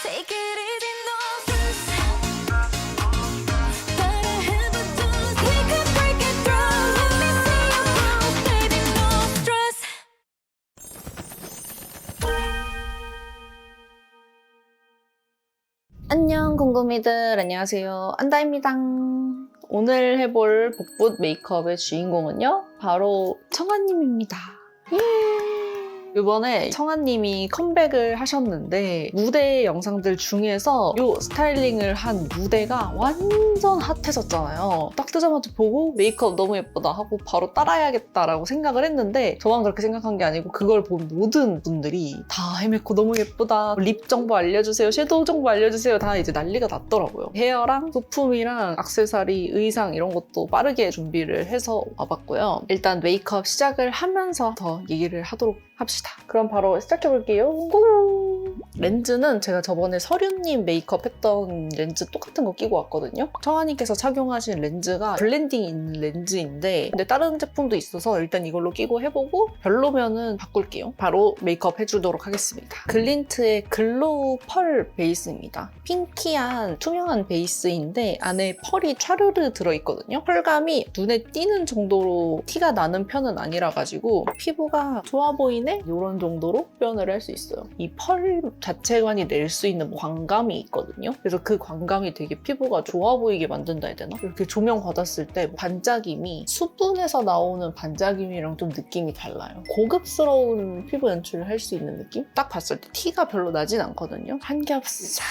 Take it easy, no stress. Gotta have a dose. We can break it through. Let me see you groove, baby, no stress. 안녕 궁금이들, 안녕하세요, 안다입니다. 오늘 해볼 복붙 메이크업의 주인공은요, 바로 청아님입니다. 이번에 청아님이 컴백을 하셨는데 무대 영상들 중에서 이 스타일링을 한 무대가 완전 핫했었잖아요. 딱 뜨자마자 보고 메이크업 너무 예쁘다 하고 바로 따라해야겠다라고 생각을 했는데, 저만 그렇게 생각한 게 아니고 그걸 본 모든 분들이 다 헤메코 너무 예쁘다, 립 정보 알려주세요, 섀도우 정보 알려주세요, 다 이제 난리가 났더라고요. 헤어랑 소품이랑 액세서리, 의상 이런 것도 빠르게 준비를 해서 와봤고요. 일단 메이크업 시작을 하면서 더 얘기를 하도록 합시다. 그럼 바로 시작해볼게요. 고! 렌즈는 제가 저번에 서류님 메이크업 했던 렌즈 똑같은 거 끼고 왔거든요. 청아님께서 착용하신 렌즈가 블렌딩 있는 렌즈인데, 근데 다른 제품도 있어서 일단 이걸로 끼고 해보고 별로면은 바꿀게요. 바로 메이크업 해주도록 하겠습니다. 글린트의 글로우 펄 베이스입니다. 핑키한 투명한 베이스인데 안에 펄이 촤르르 들어있거든요. 펄감이 눈에 띄는 정도로 티가 나는 편은 아니라가지고 피부가 좋아 보이네? 이런 정도로 표현을 할 수 있어요. 이 펄 자체만이 낼 수 있는 광감이 있거든요. 그래서 그 광감이 되게 피부가 좋아 보이게 만든다 해야 되나? 이렇게 조명 받았을 때 반짝임이 수분에서 나오는 반짝임이랑 좀 느낌이 달라요. 고급스러운 피부 연출을 할 수 있는 느낌? 딱 봤을 때 티가 별로 나진 않거든요. 한 겹 싹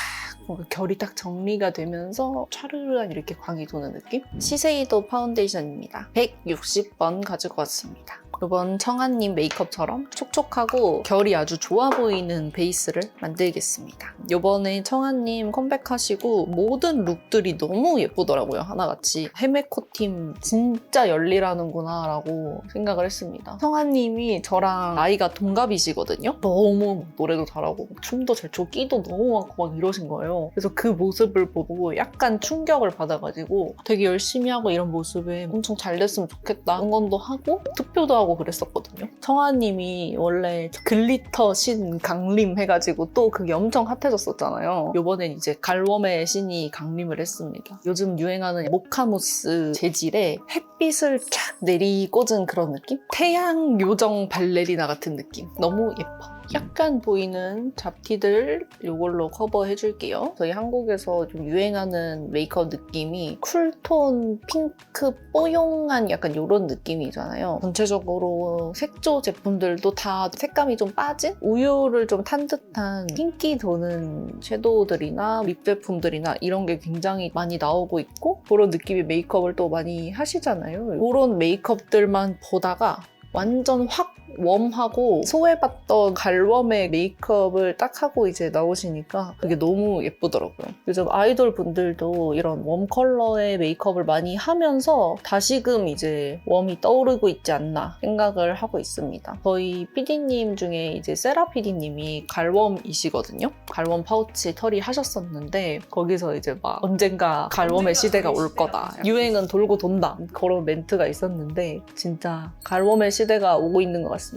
뭔가 결이 딱 정리가 되면서 촤르르한 이렇게 광이 도는 느낌? 시세이도 파운데이션입니다. 160번 가지고 왔습니다. 이번 청아님 메이크업처럼 촉촉하고 결이 아주 좋아 보이는 베이스를 만들겠습니다. 이번에 청아님 컴백하시고 모든 룩들이 너무 예쁘더라고요, 하나같이. 헤메코 팀 진짜 열일하는구나 라고 생각을 했습니다. 청아님이 저랑 나이가 동갑이시거든요. 너무 노래도 잘하고 춤도 잘 추고 끼도 너무 많고 막 이러신 거예요. 그래서 그 모습을 보고 약간 충격을 받아가지고 되게 열심히 하고 이런 모습에 엄청 잘 됐으면 좋겠다, 응원도 하고 투표도 하고 그랬었거든요. 청아님이 원래 글리터 신 강림 해가지고 또 그게 엄청 핫해졌었잖아요. 요번엔 이제 갈웜의 신이 강림을 했습니다. 요즘 유행하는 모카무스 재질에 햇빛을 쫙 내리꽂은 그런 느낌? 태양 요정 발레리나 같은 느낌. 너무 예뻐. 약간 보이는 잡티들 이걸로 커버해줄게요. 저희 한국에서 좀 유행하는 메이크업 느낌이 쿨톤, 핑크, 뽀용한 약간 이런 느낌이잖아요. 전체적으로 색조 제품들도 다 색감이 좀 빠진? 우유를 좀 탄 듯한 핑기 도는 섀도우들이나 립 제품들이나 이런 게 굉장히 많이 나오고 있고, 그런 느낌의 메이크업을 또 많이 하시잖아요. 그런 메이크업들만 보다가 완전 확 웜하고 소외받던 갈웜의 메이크업을 딱 하고 이제 나오시니까 그게 너무 예쁘더라고요. 요즘 아이돌 분들도 이런 웜 컬러의 메이크업을 많이 하면서 다시금 이제 웜이 떠오르고 있지 않나 생각을 하고 있습니다. 저희 PD님 중에 이제 세라 PD님이 갈웜이시거든요. 갈웜 파우치 털이 하셨었는데 거기서 이제 막 언젠가 갈웜의 시대가 올 거다, 유행은 돌고 돈다, 그런 멘트가 있었는데 진짜 갈웜의 시대가 오고 있는 것 같습니다.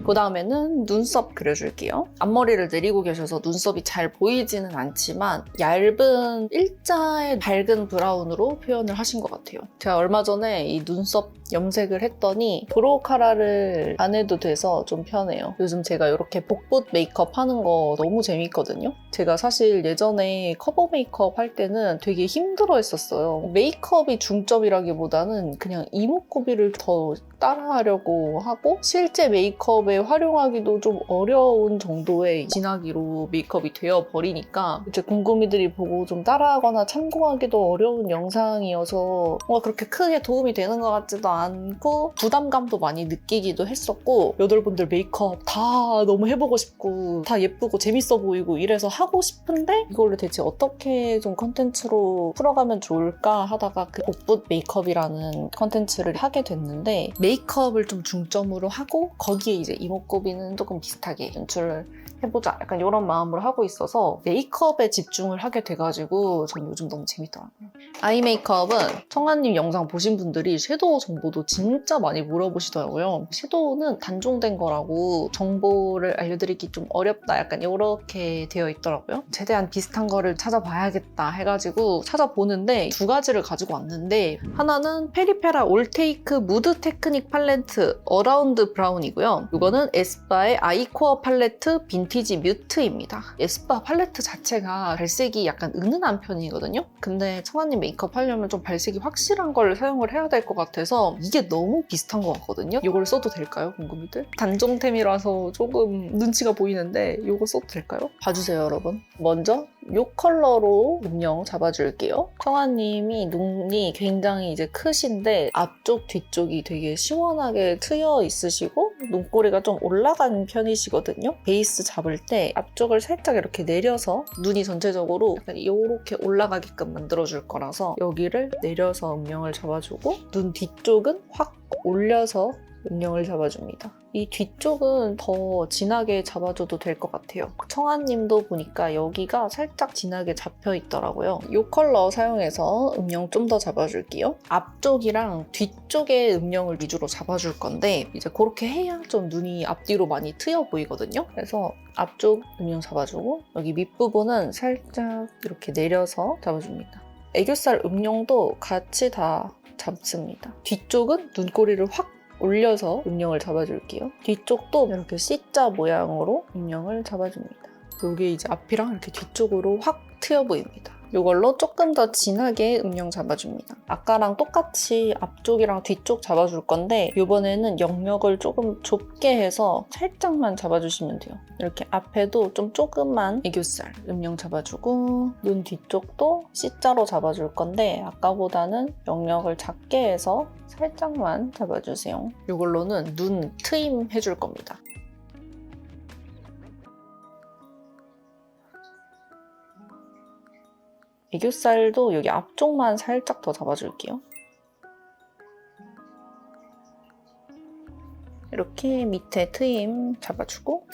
그 다음에는 눈썹 그려줄게요. 앞머리를 내리고 계셔서 눈썹이 잘 보이지는 않지만 얇은 일자의 밝은 브라운으로 표현을 하신 것 같아요. 제가 얼마 전에 이 눈썹 염색을 했더니 브로우 카라를 안 해도 돼서 좀 편해요. 요즘 제가 이렇게 복붙 메이크업 하는 거 너무 재밌거든요. 제가 사실 예전에 커버 메이크업 할 때는 되게 힘들어 했었어요. 메이크업이 중점이라기보다는 그냥 이목구비를 더 따라하려고 하고 실제 메이크업에 활용하기도 좀 어려운 정도의 진하기로 메이크업이 되어버리니까 이제 궁금이들이 보고 좀 따라하거나 참고하기도 어려운 영상이어서 뭔가 그렇게 크게 도움이 되는 것 같지도 않고 부담감도 많이 느끼기도 했었고, 여덟분들 메이크업 다 너무 해보고 싶고 다 예쁘고 재밌어 보이고 이래서 하고 싶은데 이걸로 대체 어떻게 좀 컨텐츠로 풀어가면 좋을까 하다가 그 복붙 메이크업이라는 컨텐츠를 하게 됐는데, 메이크업을 좀 중점으로 하고 거기에 이제 이목구비는 조금 비슷하게 연출을 해보자, 약간 이런 마음으로 하고 있어서 메이크업에 집중을 하게 돼가지고 전 요즘 너무 재밌더라고요. 아이 메이크업은 청아님 영상 보신 분들이 섀도우 정보 정보도 진짜 많이 물어보시더라고요. 섀도우는 단종된 거라고 정보를 알려드리기 좀 어렵다. 약간 이렇게 되어 있더라고요. 최대한 비슷한 거를 찾아봐야겠다 해가지고 찾아보는데 두 가지를 가지고 왔는데 하나는 페리페라 올테이크 무드 테크닉 팔레트 어라운드 브라운이고요. 이거는 에스쁘아의 아이코어 팔레트 빈티지 뮤트입니다. 에스쁘아 팔레트 자체가 발색이 약간 은은한 편이거든요. 근데 청아님 메이크업 하려면 좀 발색이 확실한 걸 사용을 해야 될 것 같아서 이게 너무 비슷한 것 같거든요. 이걸 써도 될까요, 궁금이들? 단종템이라서 조금 눈치가 보이는데 이거 써도 될까요? 봐주세요, 여러분. 먼저 이 컬러로 음영 잡아줄게요. 청아님이 눈이 굉장히 이제 크신데 앞쪽, 뒤쪽이 되게 시원하게 트여 있으시고 눈꼬리가 좀 올라가는 편이시거든요. 베이스 잡을 때 앞쪽을 살짝 이렇게 내려서 눈이 전체적으로 약간 이렇게 올라가게끔 만들어줄 거라서 여기를 내려서 음영을 잡아주고 눈 뒤쪽은 확 올려서 음영을 잡아줍니다. 이 뒤쪽은 더 진하게 잡아줘도 될 것 같아요. 청아님도 보니까 여기가 살짝 진하게 잡혀 있더라고요. 이 컬러 사용해서 음영 좀 더 잡아줄게요. 앞쪽이랑 뒤쪽의 음영을 위주로 잡아줄 건데 이제 그렇게 해야 좀 눈이 앞뒤로 많이 트여 보이거든요. 그래서 앞쪽 음영 잡아주고 여기 밑부분은 살짝 이렇게 내려서 잡아줍니다. 애교살 음영도 같이 다 잡습니다. 뒤쪽은 눈꼬리를 확 올려서 음영을 잡아줄게요. 뒤쪽도 이렇게 C자 모양으로 음영을 잡아줍니다. 이게 이제 앞이랑 이렇게 뒤쪽으로 확 트여 보입니다. 이걸로 조금 더 진하게 음영 잡아줍니다. 아까랑 똑같이 앞쪽이랑 뒤쪽 잡아줄 건데 이번에는 영역을 조금 좁게 해서 살짝만 잡아주시면 돼요. 이렇게 앞에도 좀 조금만 애교살 음영 잡아주고 눈 뒤쪽도 C자로 잡아줄 건데 아까보다는 영역을 작게 해서 살짝만 잡아주세요. 이걸로는 눈 트임 해줄 겁니다. 애교살도 여기 앞쪽만 살짝 더 잡아줄게요. 이렇게 밑에 트임 잡아주고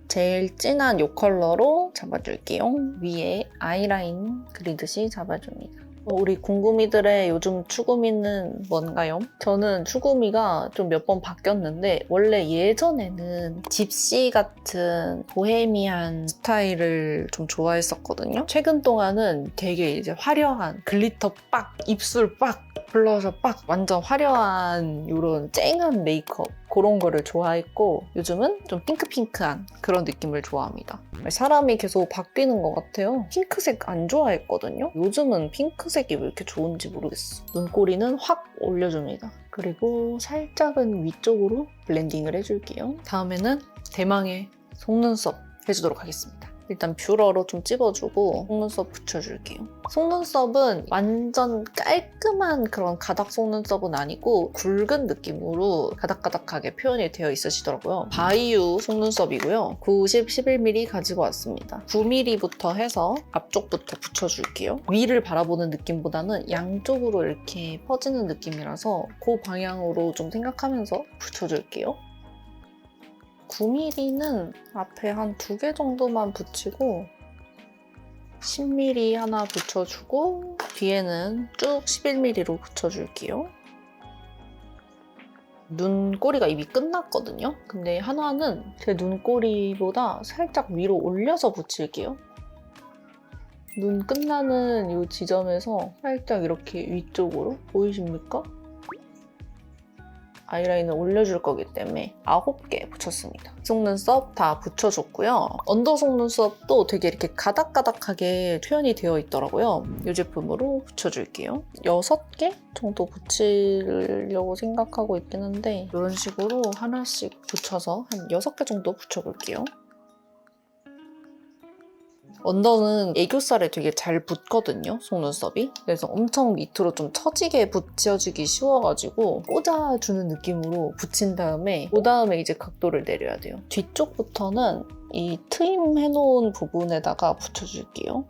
제일 진한 이 컬러로 잡아줄게요. 위에 아이라인 그리듯이 잡아줍니다. 우리 궁금이들의 요즘 추구미는 뭔가요? 저는 추구미가 좀 몇 번 바뀌었는데 원래 예전에는 집시 같은 보헤미안 스타일을 좀 좋아했었거든요. 최근 동안은 되게 이제 화려한 글리터 빡, 입술 빡, 블러셔 빡 완전 화려한 이런 쨍한 메이크업 그런 거를 좋아했고 요즘은 좀 핑크핑크한 그런 느낌을 좋아합니다. 사람이 계속 바뀌는 것 같아요. 핑크색 안 좋아했거든요. 요즘은 핑크색이 왜 이렇게 좋은지 모르겠어. 눈꼬리는 확 올려줍니다. 그리고 살짝은 위쪽으로 블렌딩을 해줄게요. 다음에는 대망의 속눈썹 해주도록 하겠습니다. 일단 뷰러로 좀 찝어주고 속눈썹 붙여줄게요. 속눈썹은 완전 깔끔한 그런 가닥 속눈썹은 아니고 굵은 느낌으로 가닥가닥하게 표현이 되어 있으시더라고요. 바이유 속눈썹이고요. 90, 11mm 가지고 왔습니다. 9mm부터 해서 앞쪽부터 붙여줄게요. 위를 바라보는 느낌보다는 양쪽으로 이렇게 퍼지는 느낌이라서 그 방향으로 좀 생각하면서 붙여줄게요. 9mm는 앞에 한 2개 정도만 붙이고 10mm 하나 붙여주고 뒤에는 쭉 11mm로 붙여줄게요. 눈꼬리가 이미 끝났거든요. 근데 하나는 제 눈꼬리보다 살짝 위로 올려서 붙일게요. 눈 끝나는 이 지점에서 살짝 이렇게 위쪽으로 보이십니까? 아이라인을 올려줄 거기 때문에 9개 붙였습니다. 속눈썹 다 붙여줬고요. 언더 속눈썹도 되게 이렇게 가닥가닥하게 표현이 되어 있더라고요. 이 제품으로 붙여줄게요. 6개 정도 붙이려고 생각하고 있긴 한데 이런 식으로 하나씩 붙여서 한 6개 정도 붙여볼게요. 언더는 애교살에 되게 잘 붙거든요, 속눈썹이. 그래서 엄청 밑으로 좀 처지게 붙여지기 쉬워가지고 꽂아주는 느낌으로 붙인 다음에 그 다음에 이제 각도를 내려야 돼요. 뒤쪽부터는 이 트임 해놓은 부분에다가 붙여줄게요.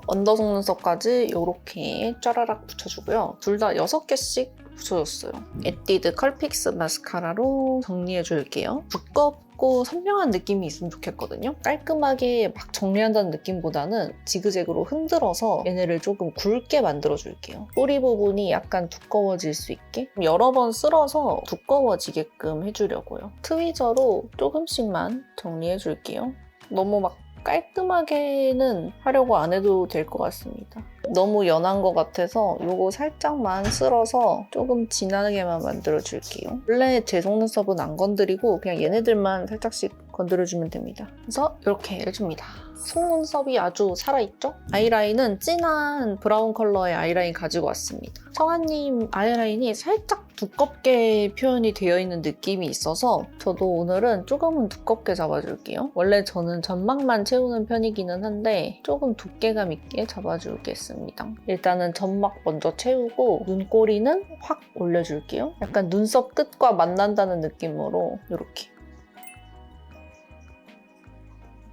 언더 속눈썹까지 이렇게 짜라락 붙여주고요. 둘 다 6개씩 붙여줬어요. 에뛰드 컬픽스 마스카라로 정리해줄게요. 두껍고 선명한 느낌이 있으면 좋겠거든요. 깔끔하게 막 정리한다는 느낌보다는 지그재그로 흔들어서 얘네를 조금 굵게 만들어줄게요. 뿌리 부분이 약간 두꺼워질 수 있게 여러 번 쓸어서 두꺼워지게끔 해주려고요. 트위저로 조금씩만 정리해줄게요. 너무 막 깔끔하게는 하려고 안 해도 될 것 같습니다. 너무 연한 것 같아서 이거 살짝만 쓸어서 조금 진하게만 만들어줄게요. 원래 제 속눈썹은 안 건드리고 그냥 얘네들만 살짝씩 건드려주면 됩니다. 그래서 이렇게 해줍니다. 속눈썹이 아주 살아있죠? 아이라인은 진한 브라운 컬러의 아이라인 가지고 왔습니다. 청아님 아이라인이 살짝 두껍게 표현이 되어 있는 느낌이 있어서 저도 오늘은 조금은 두껍게 잡아줄게요. 원래 저는 점막만 채우는 편이기는 한데 조금 두께감 있게 잡아주겠습니다. 일단은 점막 먼저 채우고 눈꼬리는 확 올려줄게요. 약간 눈썹 끝과 만난다는 느낌으로 이렇게.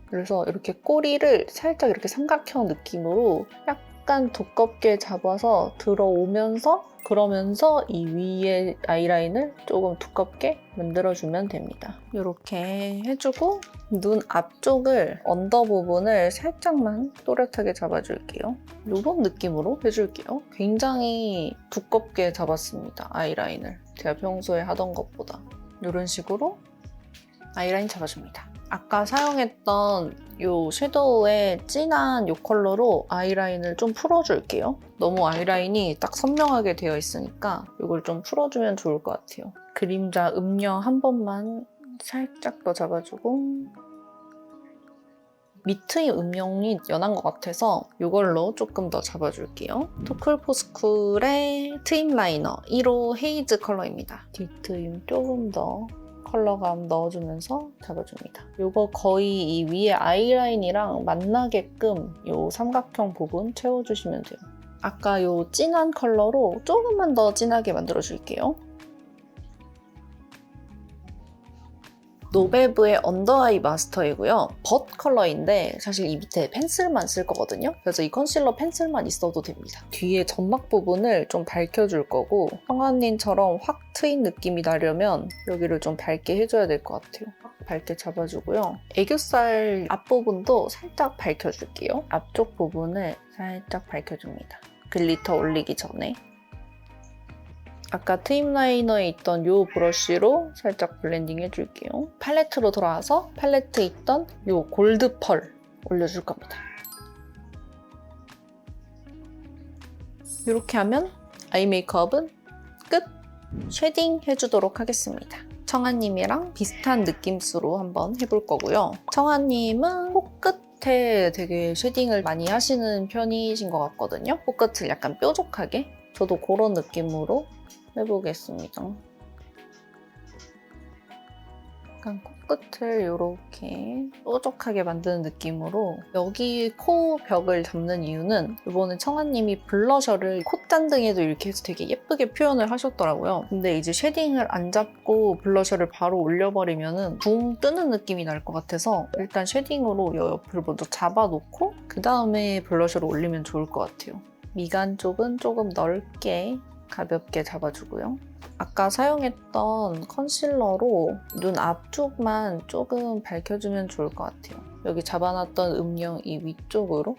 그래서 이렇게 꼬리를 살짝 이렇게 삼각형 느낌으로 약간 두껍게 잡아서 들어오면서 그러면서 이 위에 아이라인을 조금 두껍게 만들어주면 됩니다. 이렇게 해주고 눈 앞쪽을 언더 부분을 살짝만 또렷하게 잡아줄게요. 이런 느낌으로 해줄게요. 굉장히 두껍게 잡았습니다. 아이라인을. 제가 평소에 하던 것보다. 이런 식으로 아이라인 잡아줍니다. 아까 사용했던 이 섀도우의 진한 이 컬러로 아이라인을 좀 풀어줄게요. 너무 아이라인이 딱 선명하게 되어 있으니까 이걸 좀 풀어주면 좋을 것 같아요. 그림자 음영 한 번만 살짝 더 잡아주고 밑의 음영이 연한 것 같아서 이걸로 조금 더 잡아줄게요. 토클포스쿨의 트임 라이너 1호 헤이즈 컬러입니다. 뒤트임 조금 더 컬러감 넣어주면서 잡아줍니다. 이거 거의 이 위에 아이라인이랑 만나게끔 이 삼각형 부분 채워주시면 돼요. 아까 이 진한 컬러로 조금만 더 진하게 만들어줄게요. 노베브의 언더아이 마스터이고요. 벗 컬러인데 사실 이 밑에 펜슬만 쓸 거거든요. 그래서 이 컨실러 펜슬만 있어도 됩니다. 뒤에 점막 부분을 좀 밝혀줄 거고 성한님처럼 확 트인 느낌이 나려면 여기를 좀 밝게 해줘야 될 것 같아요. 밝게 잡아주고요. 애교살 앞부분도 살짝 밝혀줄게요. 앞쪽 부분을 살짝 밝혀줍니다. 글리터 올리기 전에. 아까 트임 라이너에 있던 이 브러쉬로 살짝 블렌딩 해줄게요. 팔레트로 돌아와서 팔레트에 있던 이 골드 펄 올려줄 겁니다. 이렇게 하면 아이 메이크업은 끝! 쉐딩 해주도록 하겠습니다. 청아님이랑 비슷한 느낌수로 한번 해볼 거고요. 청아님은 코끝에 되게 쉐딩을 많이 하시는 편이신 것 같거든요. 코끝을 약간 뾰족하게. 저도 그런 느낌으로 해보겠습니다. 약간 코끝을 이렇게 뾰족하게 만드는 느낌으로 여기 코 벽을 잡는 이유는 이번에 청아님이 블러셔를 콧잔등에도 이렇게 해서 되게 예쁘게 표현을 하셨더라고요. 근데 이제 쉐딩을 안 잡고 블러셔를 바로 올려버리면 붕 뜨는 느낌이 날 것 같아서 일단 쉐딩으로 이 옆을 먼저 잡아놓고 그 다음에 블러셔를 올리면 좋을 것 같아요. 미간 쪽은 조금 넓게 가볍게 잡아주고요. 아까 사용했던 컨실러로 눈 앞쪽만 조금 밝혀주면 좋을 것 같아요. 여기 잡아놨던 음영 이 위쪽으로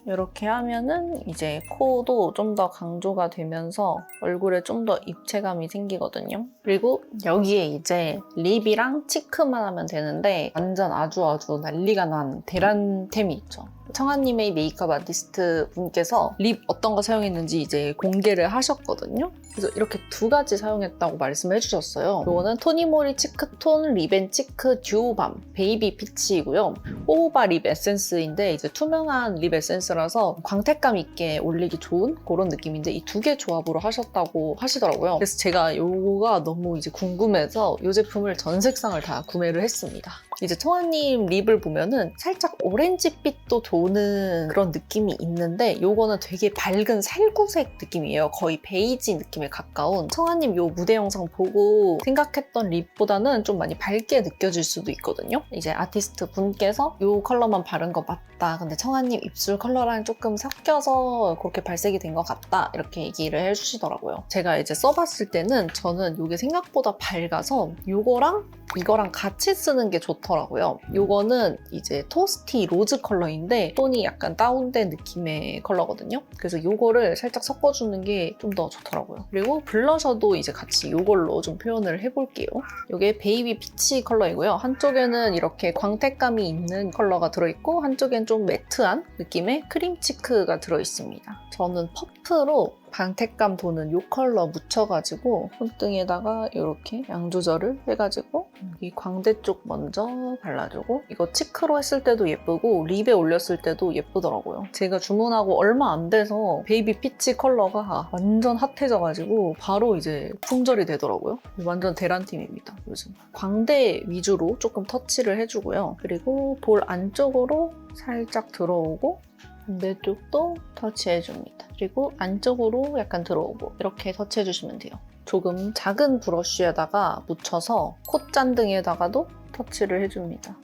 이렇게 하면은 이제 코도 좀 더 강조가 되면서 얼굴에 좀 더 입체감이 생기거든요. 그리고 여기에 이제 립이랑 치크만 하면 되는데 완전 아주 난리가 난 대란템이 있죠. 청아님의 메이크업 아티스트 분께서 립 어떤 거 사용했는지 이제 공개를 하셨거든요. 그래서 이렇게 두 가지 사용했다고 말씀해 주셨어요. 이거는 토니모리 치크톤 립앤치크 듀오밤 베이비 피치이고요. 호호바 립 에센스인데 이제 투명한 립 에센스라서 광택감 있게 올리기 좋은 그런 느낌인데 이 두 개 조합으로 하셨다고 하시더라고요. 그래서 제가 이거가 너무 이제 궁금해서 이 제품을 전 색상을 다 구매를 했습니다. 이제 청아님 립을 보면은 살짝 오렌지빛도 도는 그런 느낌이 있는데 요거는 되게 밝은 살구색 느낌이에요. 거의 베이지 느낌에 가까운. 청아님 요 무대 영상 보고 생각했던 립보다는 좀 많이 밝게 느껴질 수도 있거든요. 이제 아티스트 분께서 요 컬러만 바른 거 맞다. 근데 청아님 입술 컬러랑 조금 섞여서 그렇게 발색이 된 것 같다. 이렇게 얘기를 해주시더라고요. 제가 이제 써봤을 때는 저는 요게 생각보다 밝아서 요거랑 이거랑 같이 쓰는 게 좋더라고요. 요거는 이제 토스티 로즈 컬러인데 톤이 약간 다운된 느낌의 컬러거든요. 그래서 요거를 살짝 섞어주는 게 좀 더 좋더라고요. 그리고 블러셔도 이제 같이 요걸로 좀 표현을 해볼게요. 요게 베이비 피치 컬러이고요. 한쪽에는 이렇게 광택감이 있는 컬러가 들어있고 한쪽엔 좀 매트한 느낌의 크림 치크가 들어있습니다. 저는 퍼프로 광택감 도는 이 컬러 묻혀가지고 손등에다가 이렇게 양 조절을 해가지고 여기 광대 쪽 먼저 발라주고 이거 치크로 했을 때도 예쁘고 립에 올렸을 때도 예쁘더라고요. 제가 주문하고 얼마 안 돼서 베이비 피치 컬러가 완전 핫해져가지고 바로 이제 품절이 되더라고요. 완전 대란팀입니다, 요즘. 광대 위주로 조금 터치를 해주고요. 그리고 볼 안쪽으로 살짝 들어오고 반대쪽도 터치해줍니다. 그리고 안쪽으로 약간 들어오고 이렇게 터치해주시면 돼요. 조금 작은 브러쉬에다가 묻혀서 콧잔등에다가도 터치를 해줍니다.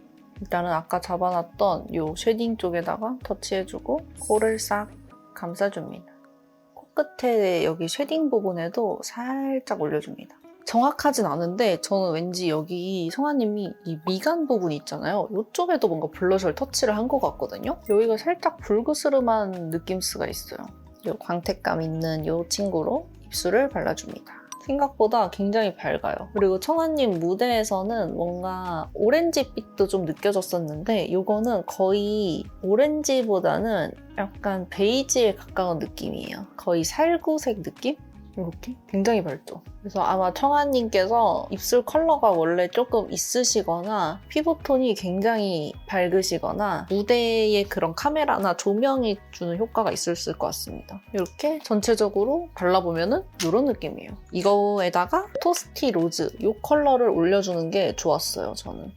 일단은 아까 잡아놨던 이 쉐딩 쪽에다가 터치해주고 코를 싹 감싸줍니다. 코끝에 여기 쉐딩 부분에도 살짝 올려줍니다. 정확하진 않은데 저는 왠지 여기 성아님이 이 미간 부분 있잖아요. 이쪽에도 뭔가 블러셔를 터치를 한 것 같거든요. 여기가 살짝 불그스름한 느낌스가 있어요. 이 광택감 있는 이 친구로 입술을 발라줍니다. 생각보다 굉장히 밝아요. 그리고 청아님 무대에서는 뭔가 오렌지빛도 좀 느껴졌었는데 이거는 거의 오렌지보다는 약간 베이지에 가까운 느낌이에요. 거의 살구색 느낌? 이렇게 굉장히 밝죠. 그래서 아마 청아님께서 입술 컬러가 원래 조금 있으시거나 피부톤이 굉장히 밝으시거나 무대에 그런 카메라나 조명이 주는 효과가 있을 것 같습니다. 이렇게 전체적으로 발라보면은 이런 느낌이에요. 이거에다가 토스티 로즈 이 컬러를 올려주는 게 좋았어요, 저는.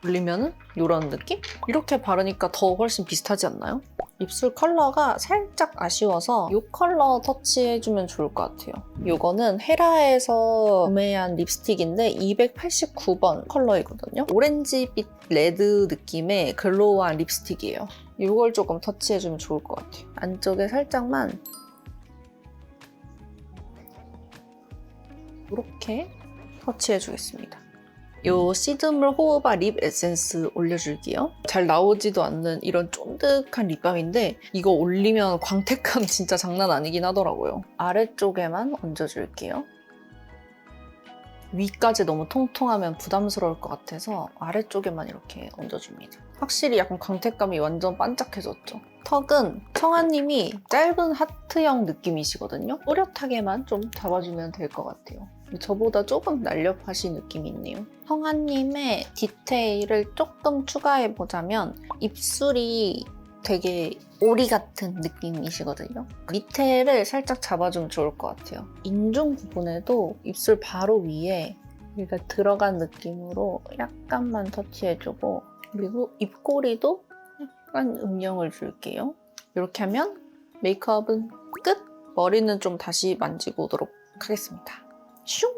올리면은 이런 느낌? 이렇게 바르니까 더 훨씬 비슷하지 않나요? 입술 컬러가 살짝 아쉬워서 이 컬러 터치해주면 좋을 것 같아요. 이거는 헤라에서 구매한 립스틱인데 289번 컬러이거든요. 오렌지빛 레드 느낌의 글로우한 립스틱이에요. 이걸 조금 터치해주면 좋을 것 같아요. 안쪽에 살짝만 이렇게 터치해주겠습니다. 요 시드물 호호바 립 에센스 올려줄게요. 잘 나오지도 않는 이런 쫀득한 립밤인데 이거 올리면 광택감 진짜 장난 아니긴 하더라고요. 아래쪽에만 얹어줄게요. 위까지 너무 통통하면 부담스러울 것 같아서 아래쪽에만 이렇게 얹어줍니다. 확실히 약간 광택감이 완전 반짝해졌죠. 턱은 청아님이 짧은 하트형 느낌이시거든요. 또렷하게만 좀 잡아주면 될 것 같아요. 저보다 조금 날렵하신 느낌이 있네요. 청아님의 디테일을 조금 추가해보자면 입술이 되게 오리 같은 느낌이시거든요. 밑에를 살짝 잡아주면 좋을 것 같아요. 인중 부분에도 입술 바로 위에 여기가 들어간 느낌으로 약간만 터치해주고 그리고 입꼬리도 약간 음영을 줄게요. 이렇게 하면 메이크업은 끝! 머리는 좀 다시 만지고 오도록 하겠습니다. 슝!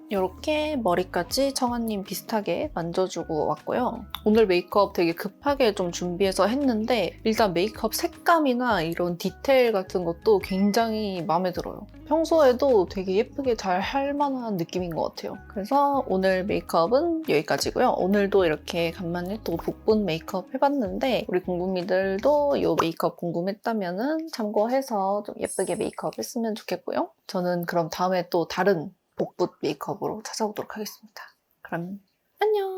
이렇게 머리까지 청아님 비슷하게 만져주고 왔고요. 오늘 메이크업 되게 급하게 좀 준비해서 했는데 일단 메이크업 색감이나 이런 디테일 같은 것도 굉장히 마음에 들어요. 평소에도 되게 예쁘게 잘 할 만한 느낌인 것 같아요. 그래서 오늘 메이크업은 여기까지고요. 오늘도 이렇게 간만에 또 복분 메이크업 해봤는데 우리 궁금이들도 이 메이크업 궁금했다면 참고해서 좀 예쁘게 메이크업 했으면 좋겠고요. 저는 그럼 다음에 또 다른 복붙 메이크업으로 찾아오도록 하겠습니다. 그럼 안녕!